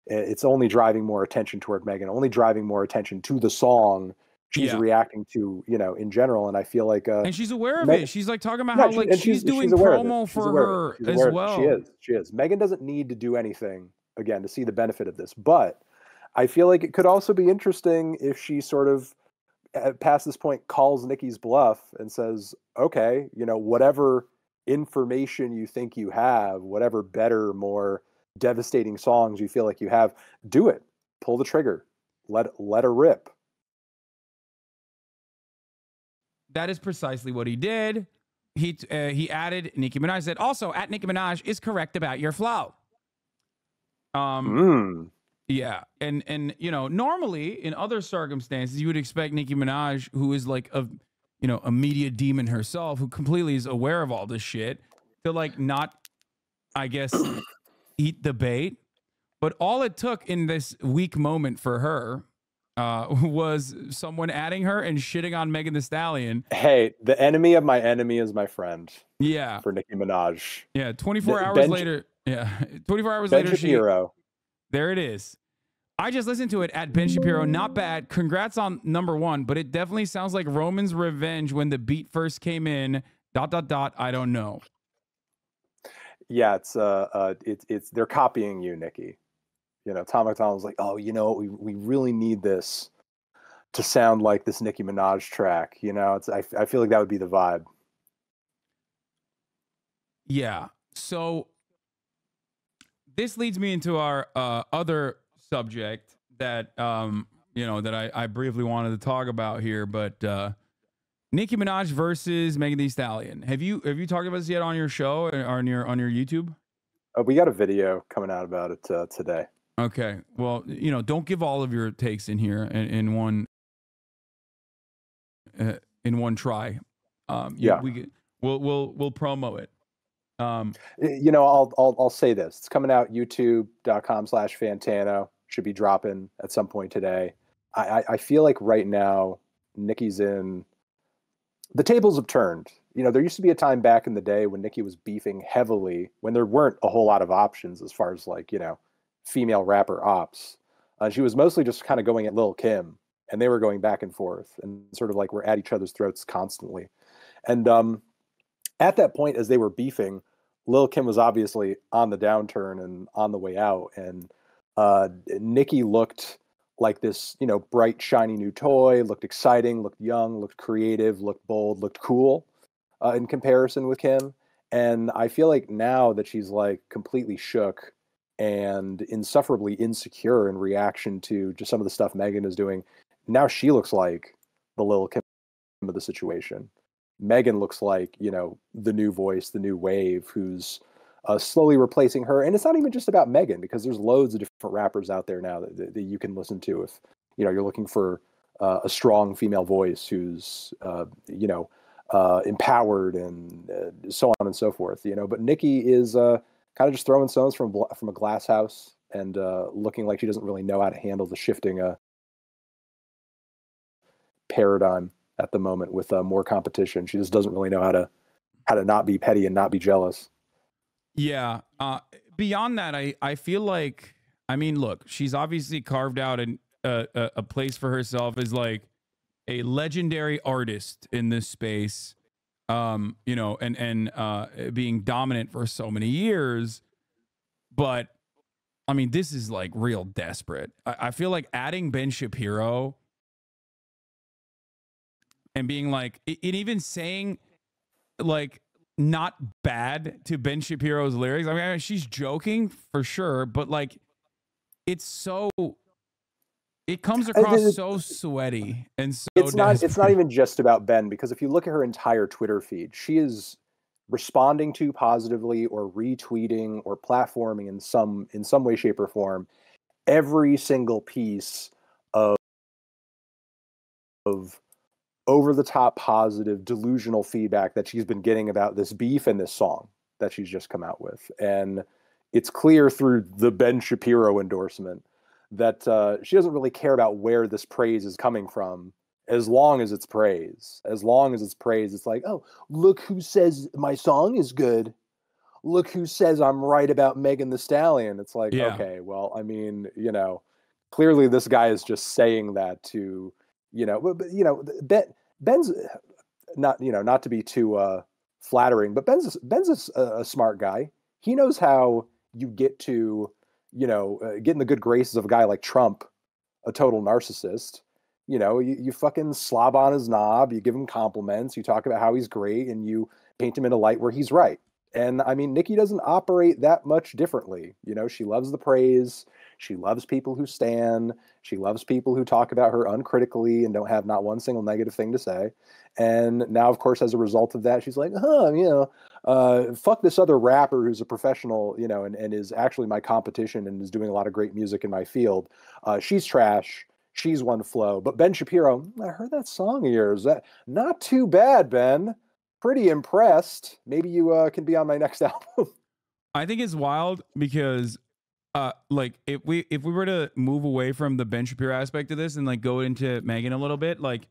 it's only driving more attention toward Megan, only driving more attention to the song she's reacting to, you know, in general. And I feel like, and she's aware of it. She's like talking about how like she's doing aware of it. promo She's for aware of her it. She's as aware well. She is. She is. Megan doesn't need to do anything again to see the benefit of this, but I feel like it could also be interesting if she sort of past this point calls Nicki's bluff and says, okay, you know, whatever information you think you have, whatever better, more devastating songs you feel like you have, do it. Pull the trigger. Let her rip. That is precisely what he did. He added, Nicki Minaj said, also, at Nicki Minaj is correct about your flow. Yeah. And you know, normally in other circumstances, you would expect Nicki Minaj, who is like a media demon herself, who completely is aware of all this shit, to like not, I guess, eat the bait. But all it took in this weak moment for her was someone adding her and shitting on Megan Thee Stallion. Hey, the enemy of my enemy is my friend. Yeah. For Nicki Minaj. Yeah. 24 hours later. Yeah. 24 hours later. Shapiro. There it is. I just listened to it at Ben Shapiro. Not bad. Congrats on #1, but it definitely sounds like Roman's Revenge when the beat first came in. ... I don't know. Yeah, it's they're copying you, Nicki. You know, Tom McDonald's like, oh, you know, we really need this to sound like this Nicki Minaj track. You know, I feel like that would be the vibe. Yeah. So this leads me into our other subject that that I briefly wanted to talk about here, but Nicki Minaj versus Megan Thee Stallion. Have you talked about this yet on your show or on your YouTube? We got a video coming out about it today. Okay. Well, you know, don't give all of your takes in here in one try. We'll promo it. You know, I'll say this. It's coming out youtube.com/Fantano. Should be dropping at some point today. I feel like right now Nicki's in. The tables have turned. You know, there used to be a time back in the day when Nicki was beefing heavily when there weren't a whole lot of options as far as like, you know, female rapper ops. She was mostly just kind of going at Lil' Kim, and they were going back and forth and sort of like we're at each other's throats constantly. And at that point, as they were beefing, Lil' Kim was obviously on the downturn and on the way out. And Nicki looked like this, you know, bright, shiny new toy, looked exciting, looked young, looked creative, looked bold, looked cool in comparison with Kim. And I feel like now that she's like completely shook and insufferably insecure in reaction to just some of the stuff Megan is doing, now she looks like the Lil' Kim of the situation. Megan looks like, you know, the new voice, the new wave, who's slowly replacing her. And it's not even just about Megan, because there's loads of different rappers out there now that you can listen to if, you know, you're looking for a strong female voice who's, you know, empowered and so on and so forth, you know. But Nicki is kind of just throwing stones from a glass house and looking like she doesn't really know how to handle the shifting paradigm at the moment with more competition. She just doesn't really know how to not be petty and not be jealous. Yeah. Beyond that, I feel like, I mean, look, she's obviously carved out a place for herself as like a legendary artist in this space, you know, and being dominant for so many years. But I mean, this is like real desperate. I feel like adding Ben Shapiro and being like, and even saying like not bad to Ben Shapiro's lyrics. I mean, she's joking for sure, but like it comes across so sweaty and so desperate. It's not even just about Ben, because if you look at her entire Twitter feed, she is responding to positively or retweeting or platforming in some way, shape, or form every single piece of over-the-top positive delusional feedback that she's been getting about this beef and this song that she's just come out with. And it's clear through the Ben Shapiro endorsement that she doesn't really care about where this praise is coming from, as long as it's praise. As long as it's praise, it's like, oh, look who says my song is good. look who says I'm right about Megan the Stallion. It's like, Yeah. okay, well, I mean, you know, clearly this guy is just saying that to, you know, but you know, Ben's not, you know, not to be too flattering, but Ben's a smart guy. He knows how you get to, you know, get in the good graces of a guy like Trump, a total narcissist. You know, you fucking slob on his knob, you give him compliments, you talk about how he's great, and you paint him in a light where he's right. And I mean, Nicki doesn't operate that much differently. You know, she loves the praise. She loves people who stan. She loves people who talk about her uncritically and don't have not one single negative thing to say. And now, of course, as a result of that, she's like, you know, fuck this other rapper who's a professional, you know, and is actually my competition and is doing a lot of great music in my field. She's trash. She's one flow. But Ben Shapiro, I heard that song of yours. That not too bad, Ben. Pretty impressed. Maybe you can be on my next album. I think it's wild because like if we were to move away from the Ben Shapiro aspect of this and like go into Megan a little bit, like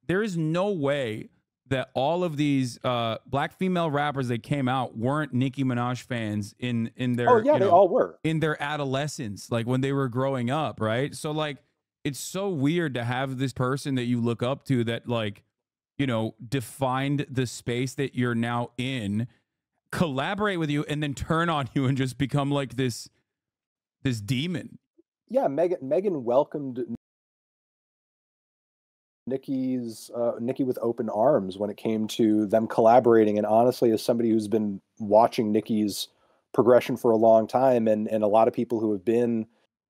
there is no way that all of these black female rappers that came out weren't Nicki Minaj fans in their Oh yeah, they all were. in their adolescence, like when they were growing up, right? So like it's so weird to have this person that you look up to that like, you know, defined the space that you're now in, collaborate with you, and then turn on you and just become like this demon. Yeah, Megan welcomed Nicki with open arms when it came to them collaborating. And honestly, as somebody who's been watching Nicki's progression for a long time, and a lot of people who have been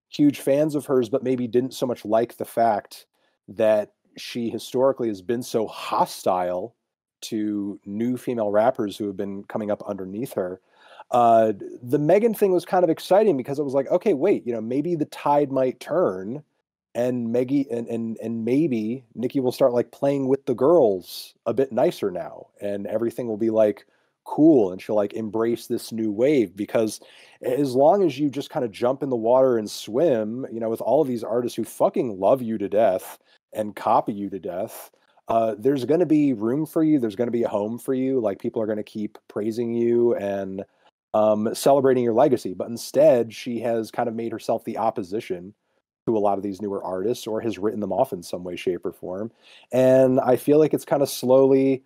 huge fans of hers, but maybe didn't so much like the fact that she historically has been so hostile to new female rappers who have been coming up underneath her. The Megan thing was kind of exciting because it was like, okay, wait, you know, maybe the tide might turn and Maggie and maybe Nicki will start like playing with the girls a bit nicer now, and everything will be like cool, and she'll like embrace this new wave. Because as long as you just kind of jump in the water and swim, you know, with all of these artists who fucking love you to death and copy you to death, there's going to be room for you. There's going to be a home for you. Like people are going to keep praising you and celebrating your legacy. But instead, she has kind of made herself the opposition to a lot of these newer artists, or has written them off in some way, shape, or form. And I feel like it's kind of slowly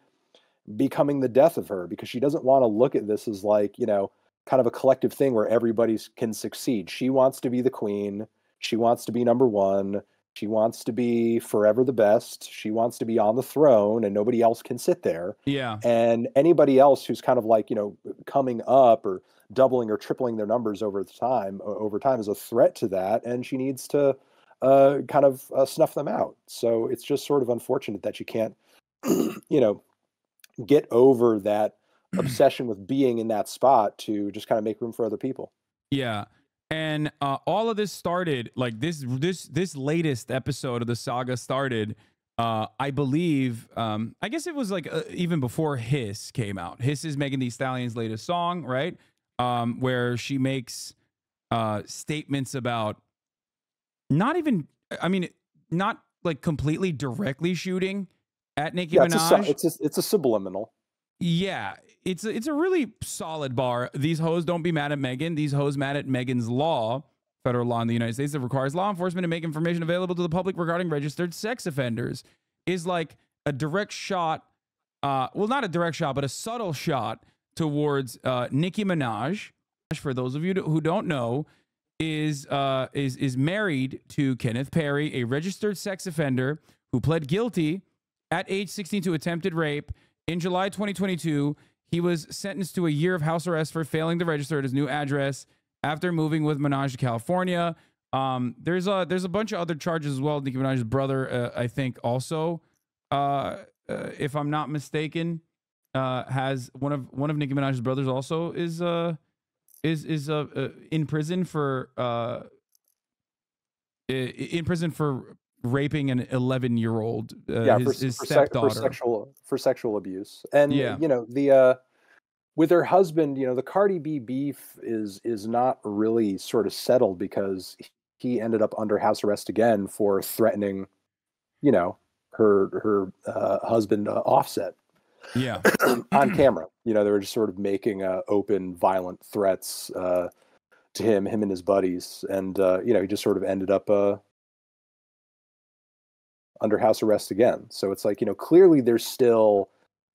becoming the death of her, because she doesn't want to look at this as like, you know, kind of a collective thing where everybody can succeed. She wants to be the queen. She wants to be number one. She wants to be forever the best. She wants to be on the throne and nobody else can sit there. Yeah. And anybody else who's kind of like, you know, coming up or doubling or tripling their numbers over time is a threat to that. And she needs to kind of snuff them out. So it's just sort of unfortunate that you can't, you know, get over that obsession with being in that spot to just kind of make room for other people. Yeah. And all of this started like this latest episode of the saga started. I believe, I guess it was like even before Hiss came out. Hiss is Megan Thee Stallion's latest song, right? Where she makes statements about not even, I mean, not like completely directly shooting at Nicki Minaj. It's a subliminal. Yeah, it's a really solid bar. These hoes don't be mad at Megan. These hoes mad at Megan's law, federal law in the United States that requires law enforcement to make information available to the public regarding registered sex offenders. Is like a direct shot, well, not a direct shot, but a subtle shot towards Nicki Minaj. For those of you who don't know, is married to Kenneth Perry, a registered sex offender who pled guilty at age 16 to attempted rape. In July 2022, he was sentenced to a year of house arrest for failing to register at his new address after moving with Minaj to California. There's a bunch of other charges as well. Nicki Minaj's brother, I think, also, if I'm not mistaken, has one of Nicki Minaj's brothers also is in prison for raping an 11-year-old, his stepdaughter, for sexual abuse. And yeah, you know, the with her husband, you know, the Cardi B beef is not really sort of settled, because he ended up under house arrest again for threatening, you know, her husband Offset. Yeah. on camera. You know, they were just sort of making open, violent threats to him and his buddies, and you know, he just sort of ended up under house arrest again. So it's like, you know, clearly there's still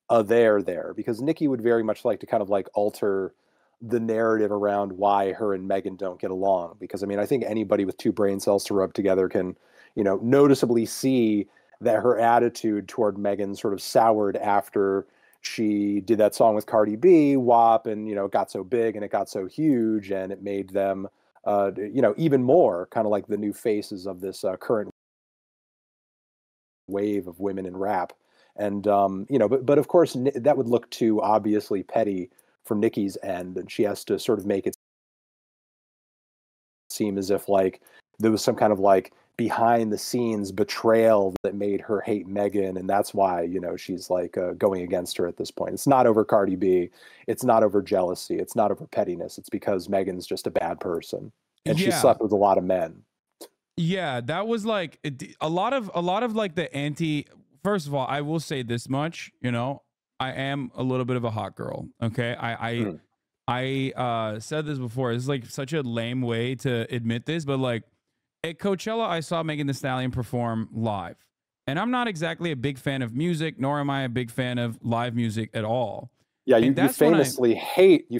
a there, because Nicki would very much like to kind of like alter the narrative around why her and Megan don't get along. Because I mean, I think anybody with two brain cells to rub together can, you know, noticeably see that her attitude toward Megan sort of soured after she did that song with Cardi B, WAP, and, you know, it got so big and it got so huge, and it made them, you know, even more kind of like the new faces of this current wave of women in rap. And you know, but of course that would look too obviously petty from Nicki's end, and she has to sort of make it seem as if like there was some kind of like behind the scenes betrayal that made her hate Megan, and that's why, you know, she's like going against her at this point. It's not over Cardi B, it's not over jealousy, it's not over pettiness. It's because Megan's just a bad person, and she slept with a lot of men. Yeah, that was like a lot of like the anti. First of all, I will say this much, you know, I am a little bit of a hot girl. Okay, I said this before. It's like such a lame way to admit this, but like at Coachella, I saw Megan Thee Stallion perform live, and I'm not exactly a big fan of music, nor am I a big fan of live music at all. Yeah, you famously hate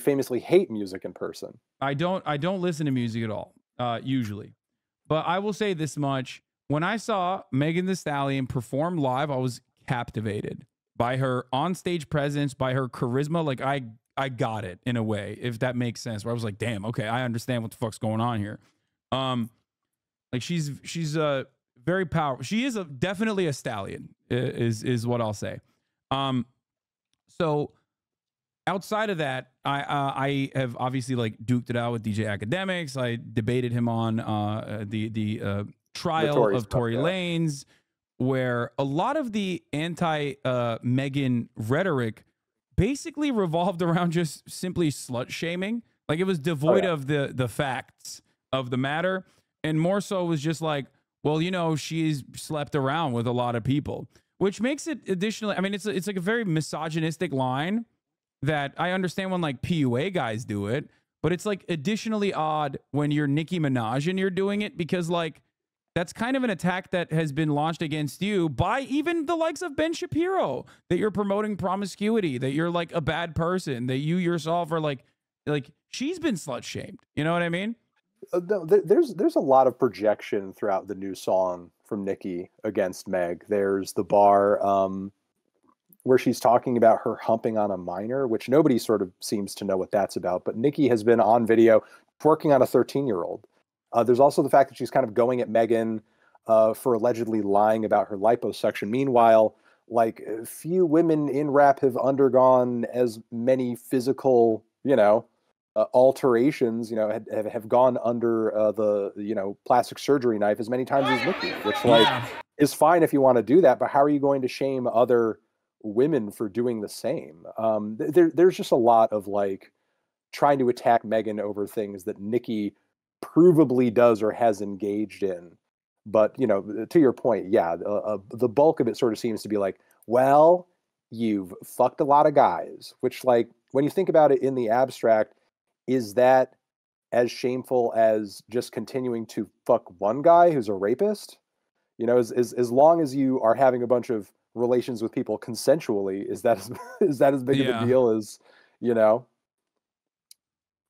music in person. I don't listen to music at all, usually. But I will say this much. When I saw Megan Thee Stallion perform live, I was captivated by her onstage presence, by her charisma. Like I got it in a way, if that makes sense, where I was like, damn, okay, I understand what the fuck's going on here. Like she's very powerful. She is definitely a stallion is what I'll say. So outside of that, I have obviously like duked it out with DJ Academics. I debated him on the trial of Tory Lanez, where a lot of the anti Megan rhetoric basically revolved around just simply slut shaming. Like it was devoid of the facts of the matter, and more so was just like, well, you know, she's slept around with a lot of people, which makes it additionally. I mean, it's like a very misogynistic line that I understand when like PUA guys do it, but it's like additionally odd when you're Nicki Minaj and you're doing it, because like that's kind of an attack that has been launched against you by even the likes of Ben Shapiro, that you're promoting promiscuity, that you're like a bad person, that you yourself are like she's been slut shamed. You know what I mean? There's a lot of projection throughout the new song from Nicki against Meg. There's the bar where she's talking about her humping on a minor, which nobody sort of seems to know what that's about. But Nicki has been on video twerking on a 13-year-old. There's also the fact that she's kind of going at Megan for allegedly lying about her liposuction. Meanwhile, like few women in rap have undergone as many physical, you know, alterations, you know, have gone under the, you know, plastic surgery knife as many times as Nicki, which like is fine if you want to do that, but how are you going to shame other women for doing the same? There's just a lot of like trying to attack Megan over things that Nicki provably does or has engaged in. But, you know, to your point, yeah, the bulk of it sort of seems to be like, well, you've fucked a lot of guys, which like when you think about it in the abstract, is that as shameful as just continuing to fuck one guy who's a rapist? You know, as long as you are having a bunch of relations with people consensually, is that as big of a deal as, you know?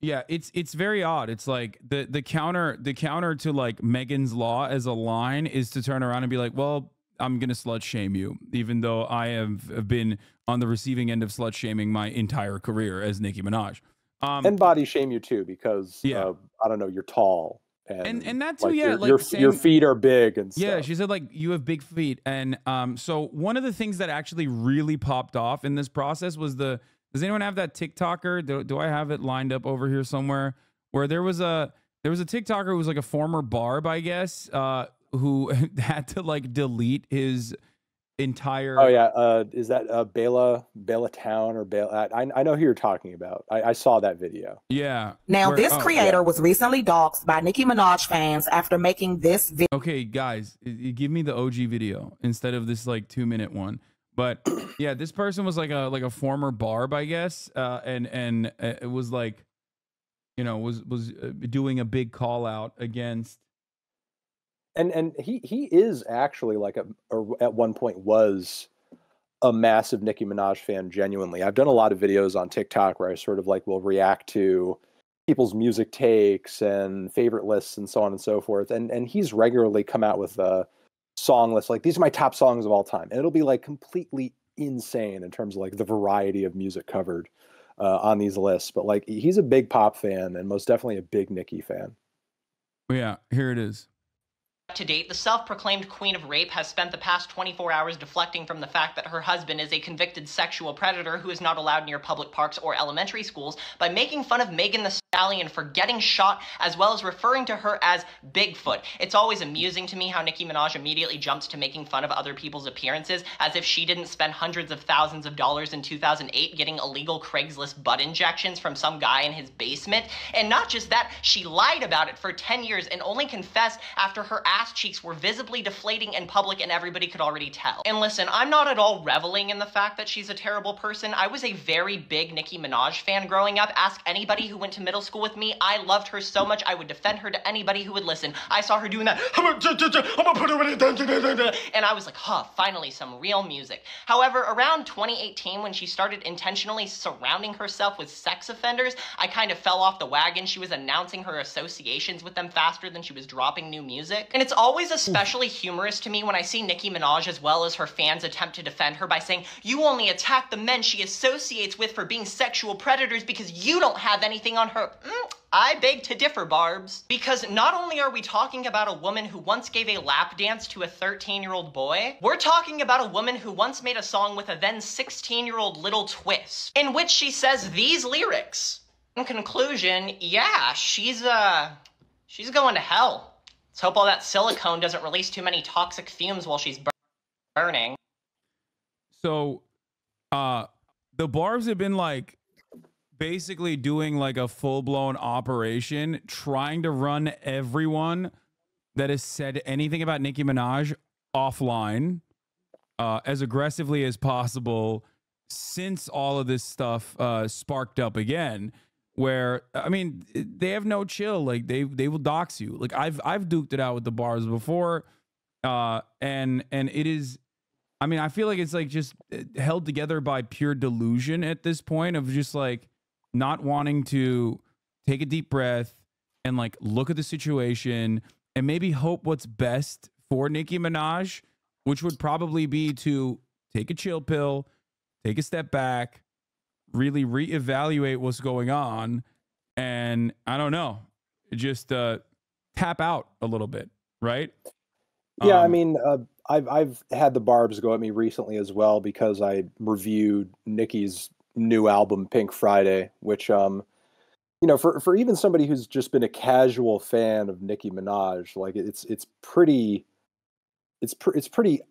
Yeah, it's very odd. It's like the counter to like Megan's Law as a line is to turn around and be like, well, I'm gonna slut shame you, even though I have been on the receiving end of slut shaming my entire career as Nicki Minaj. And body shame you too, because I don't know, you're tall. And that too, like your feet are big and stuff. Yeah, she said like you have big feet, and so one of the things that actually really popped off in this process was does anyone have that TikToker? Do I have it lined up over here somewhere? Where there was a TikToker who was like a former barb, I guess, who had to like delete his entire. Oh yeah, is that Bela Town or Bela? I know who you're talking about. I saw that video. Yeah. Now this creator was recently doxxed by Nicki Minaj fans after making this video. Okay, guys, give me the OG video instead of this like 2-minute one. But yeah, this person was like a former barb, I guess, and it was like, you know, was doing a big call out against. And he is actually like at one point was a massive Nicki Minaj fan genuinely. I've done a lot of videos on TikTok where I sort of like will react to people's music takes and favorite lists and so on and so forth. And he's regularly come out with a song list like these are my top songs of all time, and it'll be like completely insane in terms of like the variety of music covered on these lists. But like he's a big pop fan and most definitely a big Nicki fan. Yeah, here it is. To date, the self-proclaimed queen of rape has spent the past 24 hours deflecting from the fact that her husband is a convicted sexual predator who is not allowed near public parks or elementary schools by making fun of Megan Thee Stallion for getting shot, as well as referring to her as Bigfoot. It's always amusing to me how Nicki Minaj immediately jumps to making fun of other people's appearances, as if she didn't spend hundreds of thousands of dollars in 2008 getting illegal Craigslist butt injections from some guy in his basement. And not just that, she lied about it for 10 years and only confessed after her ass cheeks were visibly deflating in public and everybody could already tell. And listen, I'm not at all reveling in the fact that she's a terrible person. I was a very big Nicki Minaj fan growing up. Ask anybody who went to middle school with me. I loved her so much I would defend her to anybody who would listen. I saw her doing that, I'm gonna put her in it, and I was like, huh, finally some real music. However, around 2018, when she started intentionally surrounding herself with sex offenders, I kind of fell off the wagon. She was announcing her associations with them faster than she was dropping new music. And it's always especially humorous to me when I see Nicki Minaj as well as her fans attempt to defend her by saying, you only attack the men she associates with for being sexual predators because you don't have anything on her. I beg to differ, Barbs. Because not only are we talking about a woman who once gave a lap dance to a 13-year-old boy, we're talking about a woman who once made a song with a then 16-year-old Little Twist, in which she says these lyrics. In conclusion, yeah, she's going to hell. Let's hope all that silicone doesn't release too many toxic fumes while she's burning. So, the barbs have been like basically doing like a full-blown operation, trying to run everyone that has said anything about Nicki Minaj offline as aggressively as possible since all of this stuff sparked up again. Where I mean, they have no chill. Like they will dox you. Like I've duked it out with the bars before, and it is. I mean, I feel like it's like just held together by pure delusion at this point of just like not wanting to take a deep breath and like look at the situation and maybe hope what's best for Nicki Minaj, which would probably be to take a chill pill, take a step back, really reevaluate what's going on, and I don't know, just tap out a little bit, right? Yeah, I mean, I've had the barbs go at me recently as well because I reviewed Nicki's new album Pink Friday, which you know, for even somebody who's just been a casual fan of Nicki Minaj, like it's pretty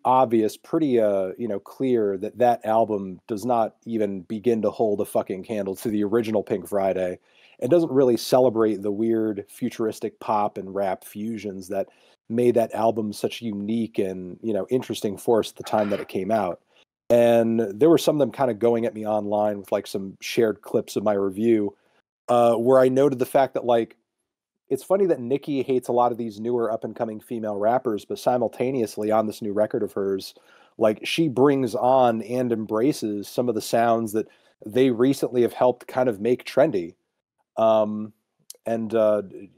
obvious, pretty you know, clear that that album does not even begin to hold a fucking candle to the original Pink Friday. It doesn't really celebrate the weird futuristic pop and rap fusions that made that album such a unique and, you know, interesting force at the time that it came out. And there were some of them kind of going at me online with like some shared clips of my review where I noted the fact that like it's funny that Nicki hates a lot of these newer up and coming female rappers, but simultaneously on this new record of hers, like she brings on and embraces some of the sounds that they recently have helped kind of make trendy.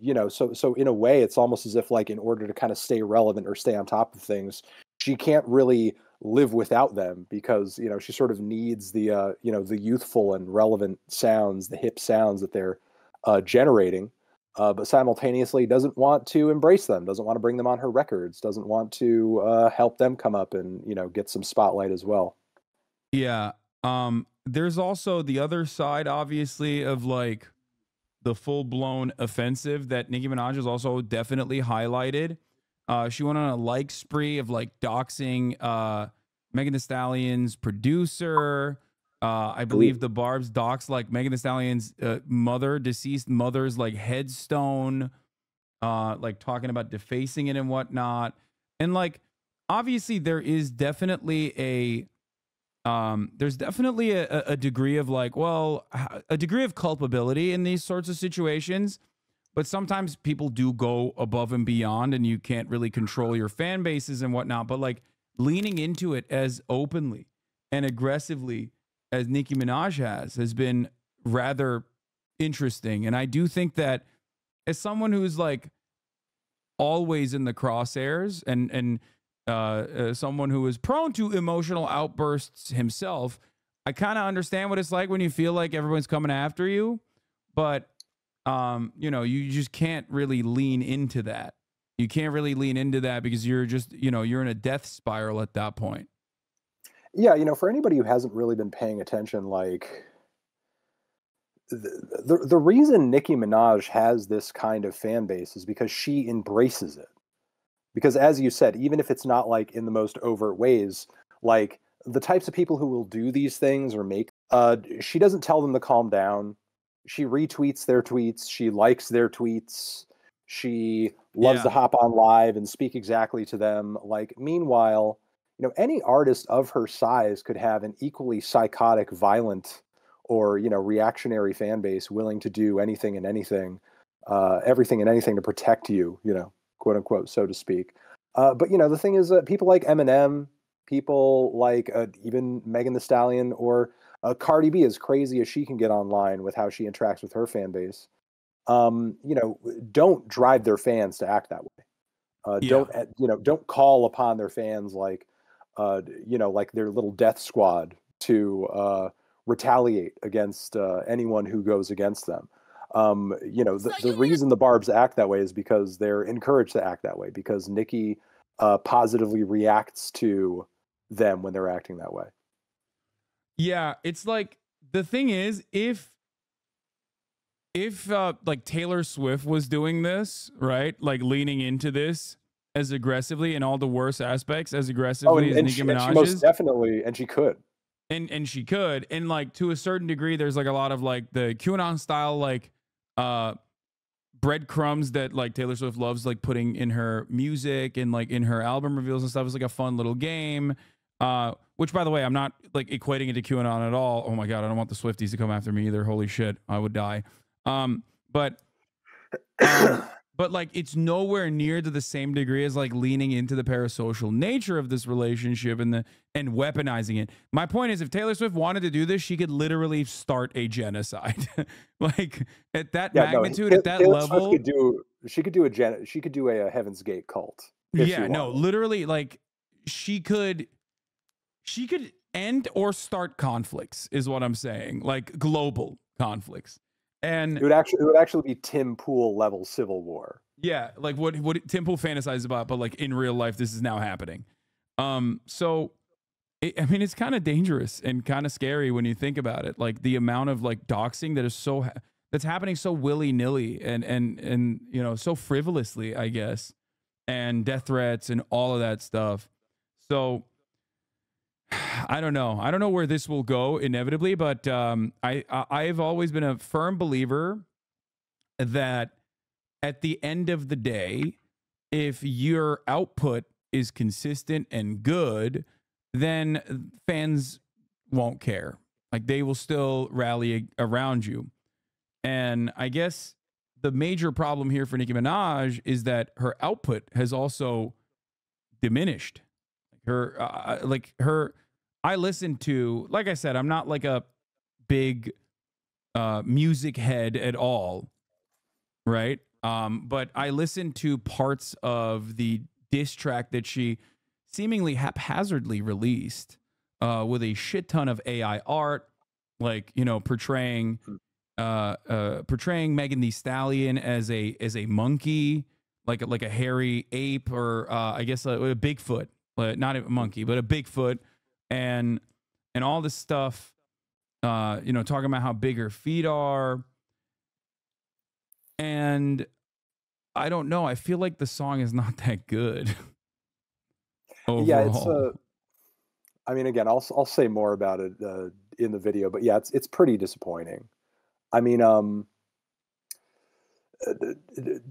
You know, so in a way, it's almost as if like in order to kind of stay relevant or stay on top of things, she can't really live without them because, you know, she sort of needs the, you know, the youthful and relevant sounds, the hip sounds that they're generating. But simultaneously doesn't want to embrace them, doesn't want to bring them on her records, doesn't want to help them come up and, you know, get some spotlight as well. Yeah. There's also the other side, obviously, of like the full-blown offensive that Nicki Minaj has also definitely highlighted. She went on a like spree of like doxing Megan Thee Stallion's producer. I believe the barbs docs like Megan Thee Stallion's deceased mother's like headstone, like talking about defacing it and whatnot. And like, obviously there is definitely there's definitely a degree of like, well, a degree of culpability in these sorts of situations. But sometimes people do go above and beyond, and you can't really control your fan bases and whatnot. But like leaning into it as openly and aggressively as Nicki Minaj has been rather interesting. And I do think that as someone who's like always in the crosshairs and someone who is prone to emotional outbursts himself, I kind of understand what it's like when you feel like everyone's coming after you, but you know, you just can't really lean into that. You can't really lean into that because you're just, you know, you're in a death spiral at that point. Yeah, you know, for anybody who hasn't really been paying attention, like the reason Nicki Minaj has this kind of fan base is because she embraces it. Because as you said, even if it's not like in the most overt ways, like the types of people who will do these things or make, she doesn't tell them to calm down. She retweets their tweets. She likes their tweets. She loves to hop on live and speak exactly to them. Like, meanwhile, you know, any artist of her size could have an equally psychotic, violent, or, you know, reactionary fan base willing to do anything and anything, everything and anything to protect you, you know, quote unquote, so to speak. But, you know, the thing is, people like Eminem, people like even Megan Thee Stallion, or Cardi B, as crazy as she can get online with how she interacts with her fan base, you know, don't drive their fans to act that way. Don't, you know, don't call upon their fans like, you know, like their little death squad to retaliate against anyone who goes against them. You know, the reason the Barbs act that way is because they're encouraged to act that way, because Nicki positively reacts to them when they're acting that way. Yeah, it's like the thing is, if like Taylor Swift was doing this, right? Like leaning into this as aggressively in all the worst aspects as aggressively as Nicki Minaj she most definitely, and she could. And she could. And like to a certain degree, there's like a lot of like the QAnon style like breadcrumbs that like Taylor Swift loves like putting in her music and like in her album reveals and stuff. It's like a fun little game. Which, by the way, I'm not like equating it to QAnon at all. Oh my God, I don't want the Swifties to come after me either. Holy shit, I would die. But like it's nowhere near to the same degree as like leaning into the parasocial nature of this relationship and weaponizing it. My point is, if Taylor Swift wanted to do this, she could literally start a genocide. Like at that magnitude, at that Taylor level, Swift she could do a Heaven's Gate cult. Yeah, no, literally, like she could end or start conflicts, is what I'm saying, like global conflicts. And it would actually be Tim Pool level civil war. Yeah, like what Tim Pool fantasizes about, but like in real life, this is now happening. So I mean, it's kind of dangerous and kind of scary when you think about it. Like the amount of like doxing that is that's happening so willy-nilly and you know, so frivolously, I guess, and death threats and all of that stuff. So I don't know where this will go inevitably, but I've always been a firm believer that at the end of the day, if your output is consistent and good, then fans won't care. Like they will still rally around you. And I guess the major problem here for Nicki Minaj is that her output has also diminished. I listen to, like I said, I'm not like a big music head at all, right? But I listened to parts of the diss track that she seemingly haphazardly released with a shit ton of AI art, like, you know, portraying Megan Thee Stallion as a monkey, like a hairy ape, or I guess a Bigfoot, not a monkey, but a Bigfoot, and all this stuff, you know, talking about how big her feet are. And I don't know. I feel like the song is not that good. Overall. Yeah, it's I mean, again, I'll say more about it in the video, but yeah, it's pretty disappointing. I mean,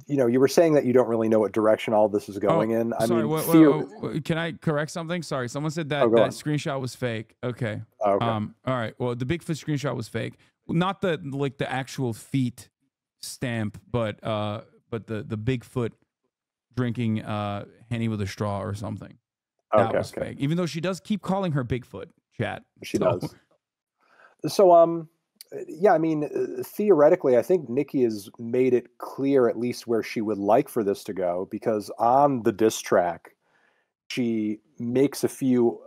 you know, you were saying that you don't really know what direction all this is going in. I sorry, mean, can I correct something? Sorry, someone said Oh, that go on. screenshot was fake. Okay. Oh, okay. All right. Well, the Bigfoot screenshot was fake. Not the like the actual feet stamp, but the Bigfoot drinking Henny with a straw or something. That was fake. Even though she does keep calling her Bigfoot, chat. She does. So, yeah, I mean, theoretically, I think Nicki has made it clear at least where she would like for this to go, because on the diss track, she makes a few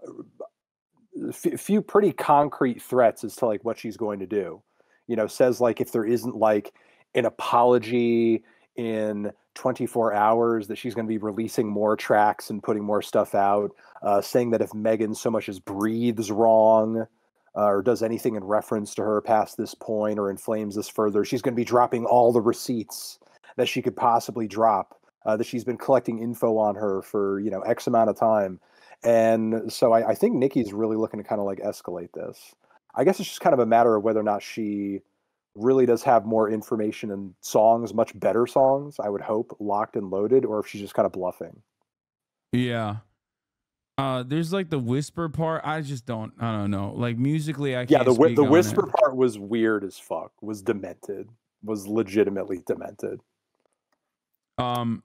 pretty concrete threats as to like what she's going to do. You know, says like if there isn't like an apology in 24 hours, that she's going to be releasing more tracks and putting more stuff out, saying that if Megan so much as breathes wrong, or does anything in reference to her past this point or inflames this further, she's going to be dropping all the receipts that she could possibly drop, that she's been collecting info on her for, you know, X amount of time. And so I think Nicki's really looking to kind of like escalate this. I guess it's just kind of a matter of whether or not she really does have more information and songs, much better songs, I would hope, locked and loaded, or if she's just kind of bluffing. Yeah. There's like the whisper part. I don't know. Like musically, I can't. Yeah, the whisper it. part was weird as fuck. Was demented. Was legitimately demented. Minaj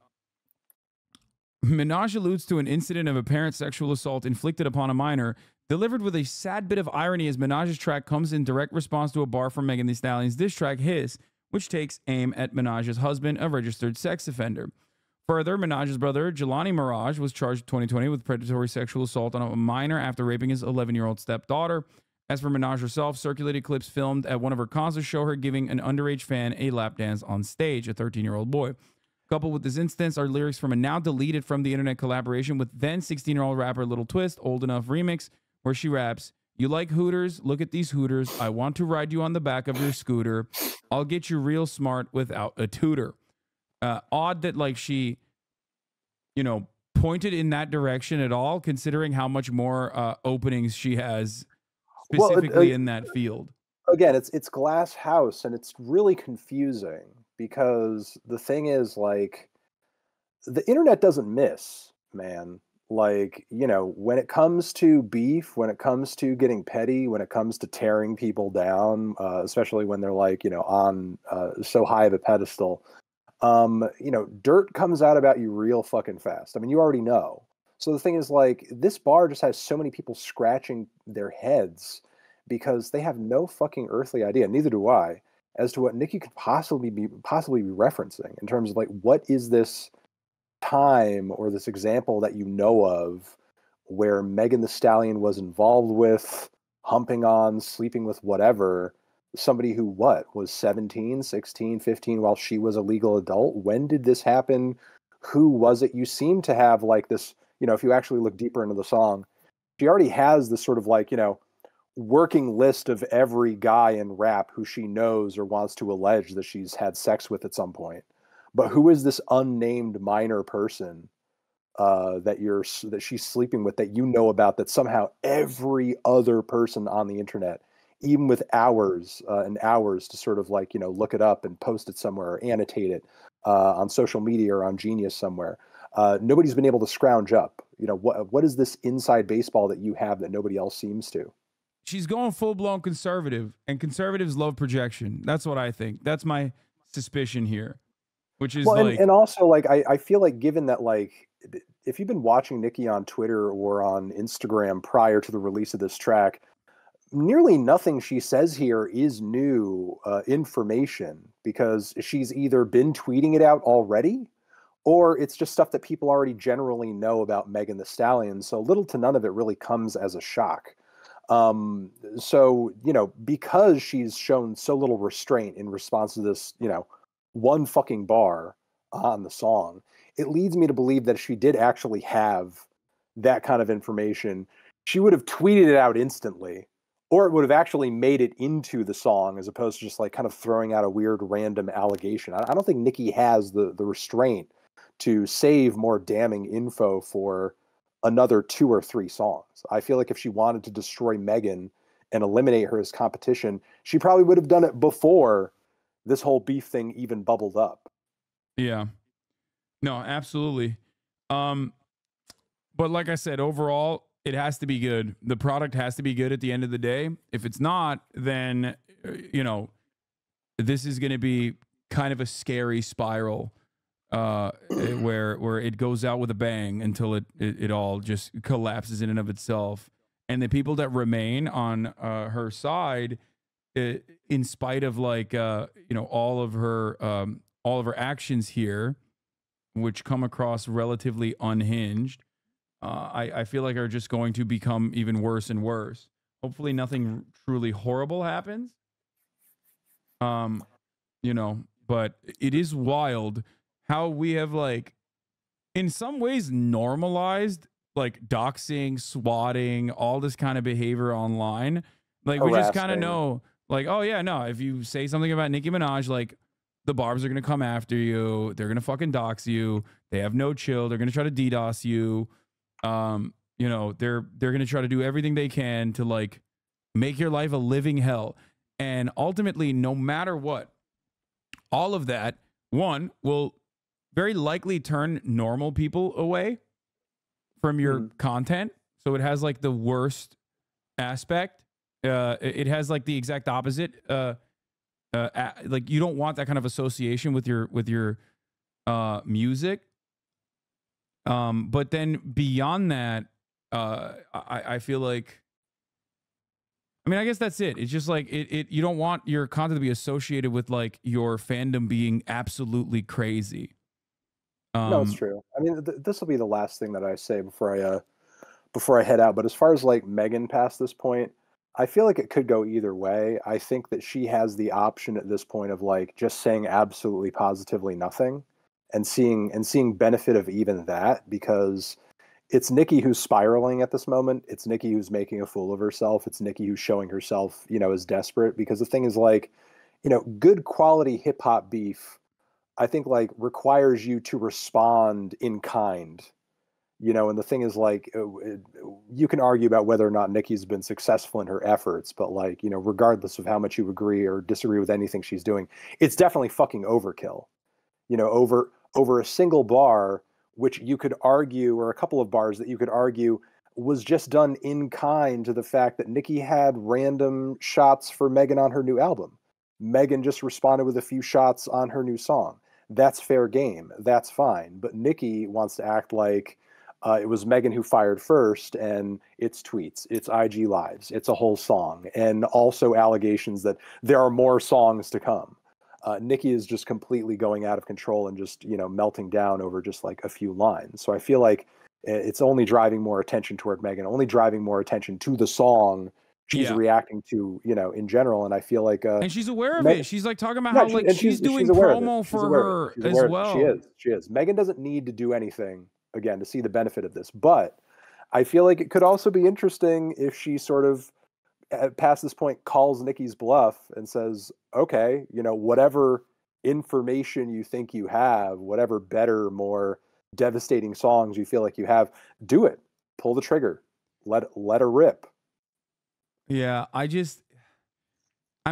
alludes to an incident of apparent sexual assault inflicted upon a minor, delivered with a sad bit of irony as Minaj's track comes in direct response to a bar from Megan Thee Stallion's diss track, His, which takes aim at Minaj's husband, a registered sex offender. Further, Minaj's brother, Jelani Mirage, was charged in 2020 with predatory sexual assault on a minor after raping his 11-year-old stepdaughter. As for Minaj herself, circulated clips filmed at one of her concerts show her giving an underage fan a lap dance on stage, a 13-year-old boy. Coupled with this instance are lyrics from a now deleted from the internet collaboration with then 16-year-old rapper Little Twist, Old Enough remix, where she raps, "You like Hooters? Look at these Hooters. I want to ride you on the back of your scooter. I'll get you real smart without a tutor." Odd that like she, you know, pointed in that direction at all, considering how much more openings she has specifically in that field. Again, it's Glass House, and it's really confusing because the thing is, like, the internet doesn't miss, man. Like, you know, when it comes to beef, when it comes to getting petty, when it comes to tearing people down, especially when they're like, you know, on so high of a pedestal, you know, dirt comes out about you real fucking fast. I mean, you already know. So the thing is, like, this bar just has so many people scratching their heads because they have no fucking earthly idea, neither do I, as to what Nicki could possibly be referencing in terms of like, what is this time or this example that you know of where Megan Thee Stallion was involved with, humping on, sleeping with whatever, somebody who was 17, 16, 15 while she was a legal adult? When did this happen? Who was it? You seem to have like this, you know, if you actually look deeper into the song, she already has this sort of like, you know, working list of every guy in rap who she knows or wants to allege that she's had sex with at some point. But who is this unnamed minor person that she's sleeping with, that you know about, that somehow every other person on the internet, even with hours and hours to sort of like, you know, look it up and post it somewhere or annotate it on social media or on Genius somewhere, nobody's been able to scrounge up? You know, what is this inside baseball that you have that nobody else seems to? She's going full-blown conservative, and conservatives love projection. That's what I think. That's my suspicion here, which is and also, like, I feel like, given that, like, if you've been watching Nicki on Twitter or on Instagram prior to the release of this track, nearly nothing she says here is new information, because she's either been tweeting it out already, or it's just stuff that people already generally know about Megan Thee Stallion. So little to none of it really comes as a shock. So, you know, because she's shown so little restraint in response to this, you know, one fucking bar on the song, it leads me to believe that if she did actually have that kind of information, she would have tweeted it out instantly, or it would have actually made it into the song, as opposed to just like kind of throwing out a weird random allegation. I don't think Nicki has the restraint to save more damning info for another 2 or 3 songs. I feel like if she wanted to destroy Megan and eliminate her as competition, she probably would have done it before this whole beef thing even bubbled up. Yeah. No, absolutely. But like I said, overall, it has to be good. The product has to be good at the end of the day. If it's not, then you know, this is going to be kind of a scary spiral where it goes out with a bang until it all just collapses in and of itself. And the people that remain on her side, in spite of like all of her actions here, which come across relatively unhinged, I feel like are just going to become even worse and worse. Hopefully, nothing truly horrible happens. But it is wild how we have, like, in some ways normalized like doxing, swatting, all this kind of behavior online. Like, we just kind of know, like, oh yeah, no, if you say something about Nicki Minaj, like, the barbs are gonna come after you. They're gonna fucking dox you. They have no chill. They're gonna try to DDoS you. They're gonna try to do everything they can to like make your life a living hell. And ultimately, no matter what, all of that, one, will very likely turn normal people away from your content. So it has like the worst aspect. It has like the exact opposite. Like, you don't want that kind of association with your music. But then beyond that, I feel like, I mean, I guess that's it. It's just like you don't want your content to be associated with like your fandom being absolutely crazy. No, it's true. I mean, this will be the last thing that I say before I head out. But as far as like Megan past this point, I feel like it could go either way. I think that she has the option at this point of like just saying absolutely positively nothing and seeing benefit of even that, because it's Nicki who's spiraling at this moment. It's Nicki who's making a fool of herself. It's Nicki who's showing herself, as desperate, because the thing is, like, good quality hip hop beef, I think, like, requires you to respond in kind, and the thing is, like, you can argue about whether or not Nicki's been successful in her efforts, but, like, regardless of how much you agree or disagree with anything she's doing, it's definitely fucking overkill, over a single bar, which you could argue, or a couple of bars that you could argue was just done in kind to the fact that Nicki had random shots for Megan on her new album. Megan just responded with a few shots on her new song. That's fair game. That's fine. But Nicki wants to act like it was Megan who fired first, and it's tweets, it's IG lives, it's a whole song, and also allegations that there are more songs to come. Nicki is just completely going out of control and just, melting down over just like a few lines. So I feel like it's only driving more attention toward Megan, only driving more attention to the song she's reacting to, in general. And I feel like, and she's aware of it. She's like talking about how like she's doing promo for her as well. She is. Megan doesn't need to do anything, again, to see the benefit of this, but I feel like it could also be interesting if she sort of, past this point, calls Nicki's bluff and says, okay, whatever information you think you have, whatever better, more devastating songs you feel like you have, do it. Pull the trigger. Let her rip. Yeah, I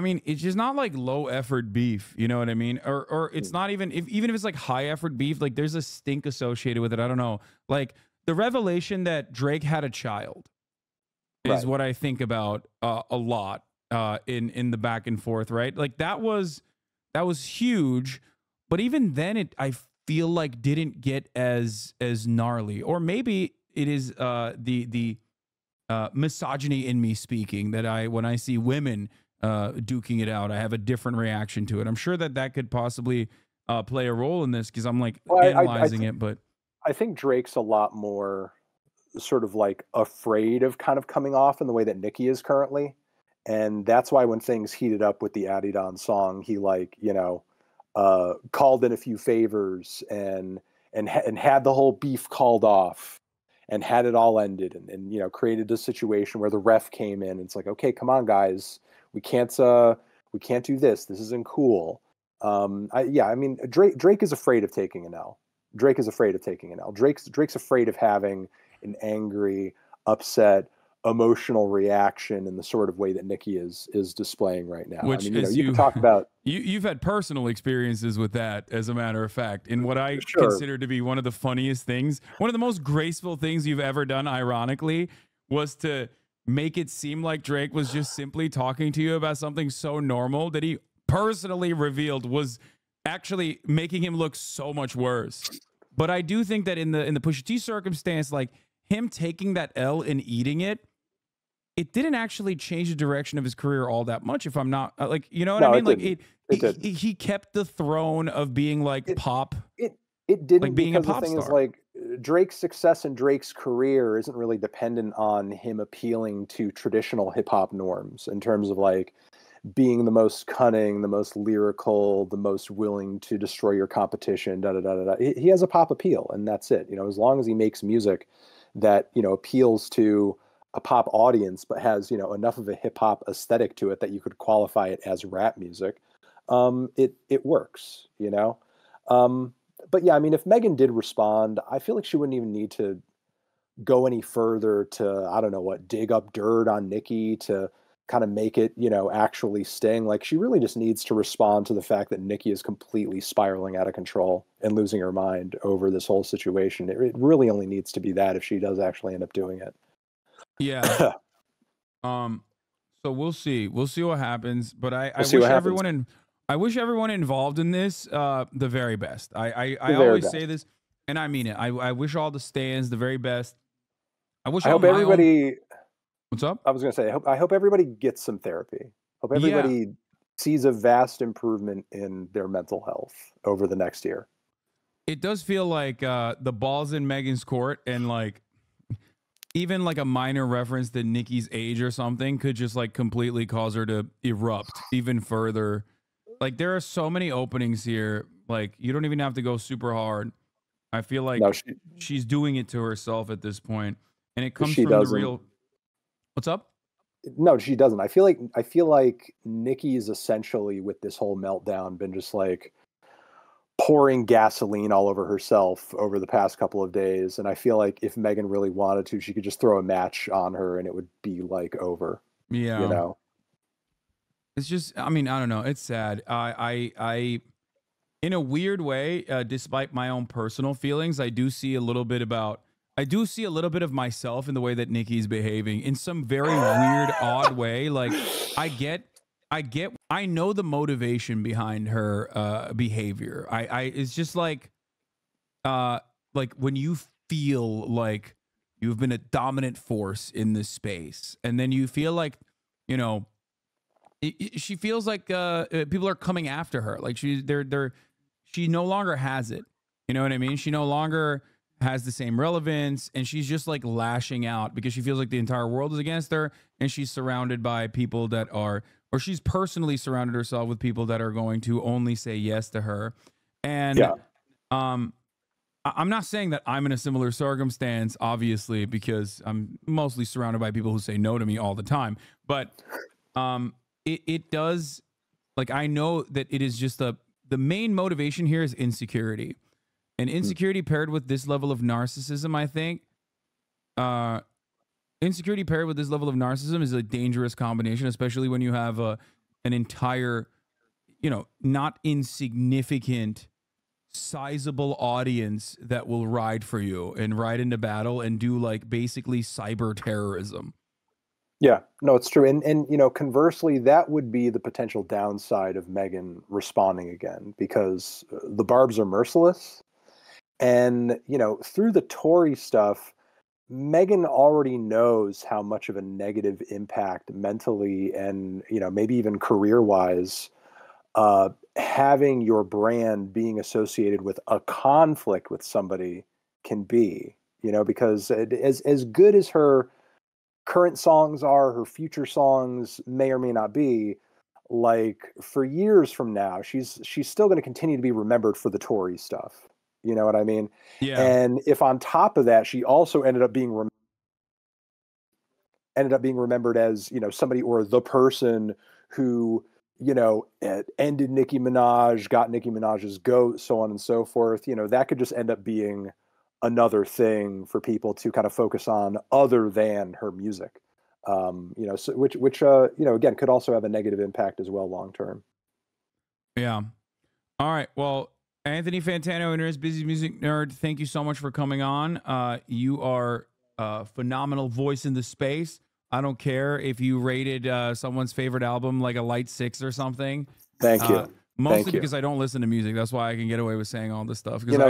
mean, it's just not like low effort beef, you know what I mean? Or it's not even, even if it's like high effort beef, like there's a stink associated with it. I don't know. Like the revelation that Drake had a child is what I think about a lot in the back and forth, right? Like that was huge, but even then I feel like didn't get as gnarly. Or maybe it is the misogyny in me speaking, that when I see women duking it out, I have a different reaction to it. I'm sure that could possibly play a role in this, because I'm like analyzing it. But I think Drake's a lot more sort of like afraid of kind of coming off in the way that Nicki is currently. And that's why when things heated up with the Adidon song, he called in a few favors and had the whole beef called off and had it all ended, and created a situation where the ref came in and it's like, okay, come on guys, we can't do this. This isn't cool. I mean, Drake is afraid of taking an L. Drake's afraid of having an angry, upset, emotional reaction in the sort of way that Nicki is displaying right now. Which I mean, is you can talk about you've had personal experiences with that, as a matter of fact, in what I sure. consider to be one of the funniest things, one of the most graceful things you've ever done, ironically, was to make it seem like Drake was just simply talking to you about something so normal that he personally revealed was actually making him look so much worse. But I do think that in the Pusha T circumstance, like him taking that L and eating it, it didn't actually change the direction of his career all that much. If I'm not like, you know what I mean? Like he kept the throne of being like pop. It didn't, like being because a pop the thing star. is, like, Drake's success and Drake's career isn't really dependent on him appealing to traditional hip hop norms in terms of like being the most cunning, the most lyrical, the most willing to destroy your competition. Da da da da. He has a pop appeal, and that's it. You know, as long as he makes music that, you know, appeals to a pop audience, but has, you know, enough of a hip hop aesthetic to it that you could qualify it as rap music, it works. You know. But yeah, I mean, if Megan did respond, I feel like she wouldn't even need to go any further to, I don't know what, dig up dirt on Nicki to kind of make it, you know, actually sting. Like, she really just needs to respond to the fact that Nicki is completely spiraling out of control and losing her mind over this whole situation. It really only needs to be that if she does actually end up doing it. Yeah. So we'll see. We'll see what happens. But I wish everyone involved in this the very best. I always say this, and I mean it. I wish all the stands the very best. I hope everybody. What's up? I was going to say, I hope everybody gets some therapy. Hope everybody sees a vast improvement in their mental health over the next year. It does feel like the ball's in Megan's court, and like even like a minor reference to Nicki's age or something could just like completely cause her to erupt even further. Like, there are so many openings here. Like, you don't even have to go super hard. I feel like she's doing it to herself at this point, and it comes from the real. What's up? No, she doesn't. I feel like Nicki's essentially, with this whole meltdown, been just like pouring gasoline all over herself over the past couple of days. And I feel like if Megan really wanted to, she could just throw a match on her and it would be like over. Yeah. You know? It's just, I mean, I don't know. It's sad. I in a weird way, despite my own personal feelings, I do see a little bit of myself in the way that Nicki's behaving in some very weird, odd way. Like, I know the motivation behind her behavior. It's just like when you feel like you've been a dominant force in this space, and then you feel like, you know, she feels like people are coming after her. Like she no longer has it. You know what I mean? She no longer has the same relevance, and she's just like lashing out because she feels like the entire world is against her, and she's surrounded by people that are, or she's personally surrounded herself with people that are going to only say yes to her. And I'm not saying that I'm in a similar circumstance, obviously, because I'm mostly surrounded by people who say no to me all the time. But it does, like, I know that it is just the main motivation here is insecurity. And insecurity paired with this level of narcissism, I think, insecurity paired with this level of narcissism is a dangerous combination, especially when you have an entire, you know, not insignificant, sizable audience that will ride for you and ride into battle and do like basically cyber terrorism. Yeah, no, it's true. And you know, conversely, that would be the potential downside of Megan responding again, because the barbs are merciless. And, you know, through the Tory stuff, Megan already knows how much of a negative impact mentally and, you know, maybe even career-wise, having your brand being associated with a conflict with somebody can be, you know, because as good as her current songs are, her future songs may or may not be, like, for years from now, she's still going to continue to be remembered for the Tory stuff. You know what I mean? Yeah. And if on top of that, she also ended up being remembered as, you know, somebody or the person who, you know, ended Nicki Minaj, got Nicki Minaj's goat, so on and so forth, you know, that could just end up being another thing for people to kind of focus on other than her music. You know, so, which you know, again, could also have a negative impact as well long term. Yeah. All right. Well, Anthony Fantano, Internet Busy Music Nerd, thank you so much for coming on. You are a phenomenal voice in the space. I don't care if you rated someone's favorite album like a light 6 or something. Thank you. Mostly because I don't listen to music. That's why I can get away with saying all this stuff. Because you know,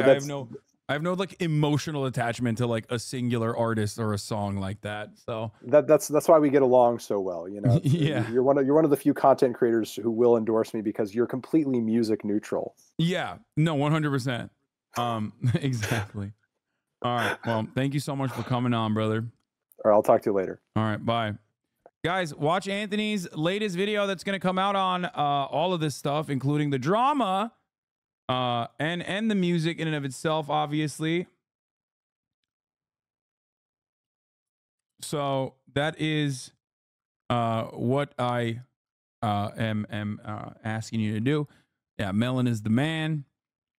I have no like emotional attachment to like a singular artist or a song like that. So that's why we get along so well. You know, yeah, you're one of the few content creators who will endorse me because you're completely music neutral. Yeah, no, 100%. Exactly. All right. Well, thank you so much for coming on, brother. All right, I'll talk to you later. All right, bye. Guys, watch Anthony's latest video that's going to come out on all of this stuff, including the drama and the music in and of itself, obviously. So that is what I am asking you to do. Yeah, Melon is the man.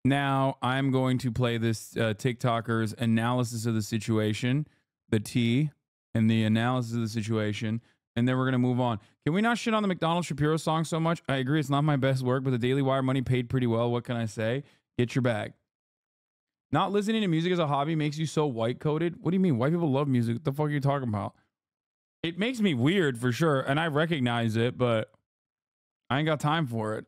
Now I'm going to play this TikToker's analysis of the situation, the T and the analysis of the situation, and then we're going to move on. Can we not shit on the McDonald Shapiro song so much? I agree, it's not my best work, but the Daily Wire money paid pretty well. What can I say? Get your bag. Not listening to music as a hobby makes you so white-coated? What do you mean? White people love music. What the fuck are you talking about? It makes me weird for sure, and I recognize it, but I ain't got time for it.